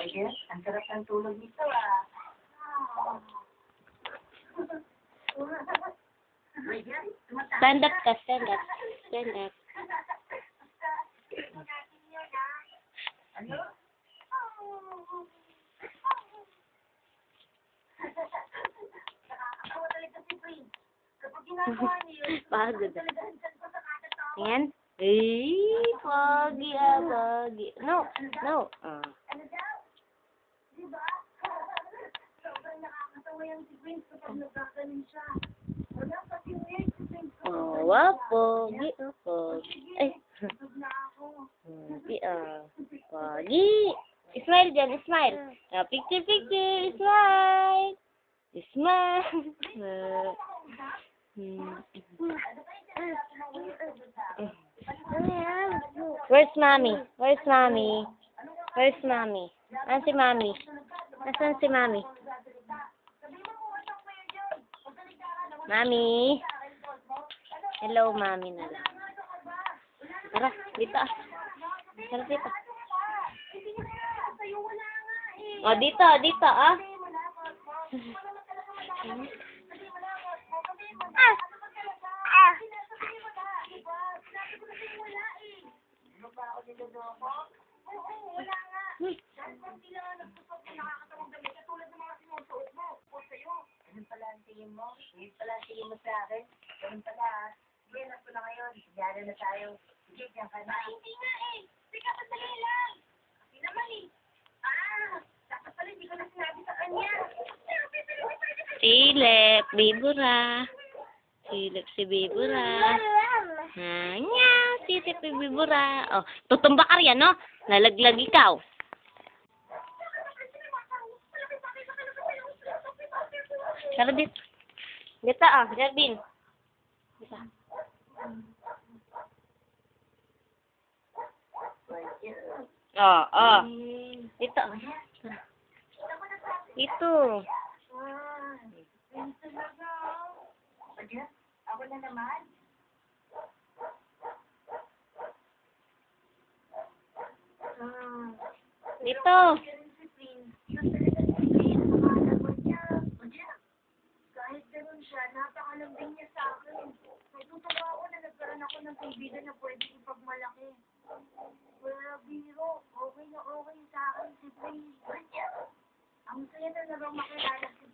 Ayan, ang sarap ng tulog nito ah. Stand up ka, stand up. Stand up. Ano? Nakakatawa talaga si Prince. Kapag ginagawa niyo yun, Pagod. talagaan ko sa kakatawa. Ayan. Eh, pogi ah, pogi. No, no. Ano daw? Diba? Sobrang nakakatawa yung si Prince kapag nagkakanin siya. Wala pati weird si Prince. Oh, wow, pogi. Oh, pogi. Ay. Tulog na ako. Pogi ah. Pogi. Smile dyan, smile. Picture, picture. Smile. Smile. Where's mommy? Where's mommy? Where's mommy? Nasaan si mommy? Nasaan si mommy? Mommy? Hello, mommy na lang. Tara, dito ah. Tara, dito. O, dito, dito ah. Ganun pala ang tingin mo? Ganun pala ang tingin mo sa akin? Ganun pala ah. Sige, alam ko na ngayon. Sigara na tayo. Sige, diyan ka na. Hindi nga eh. Sige, pasali lang. Kasi naman eh. Dapat pala hindi ko na sinabi sa kanya. Silip, bibura. Silip si bibura. Nya, silip si bibura. Oh, tutumba ka riyan, no? Nalaglag ikaw. Tara dito. Dito ah, Jardin. Dito. Oh. Dito. Dito. Ako na naman. Dito. Kahit ganun siya, napakalambing niya sa akin. Natutuwa ako na nagkaroon ako ng kaibigan na pwede ipagmalaki. Wala biro, okay na okay sa akin si Prince. Ang saya na lang makilala si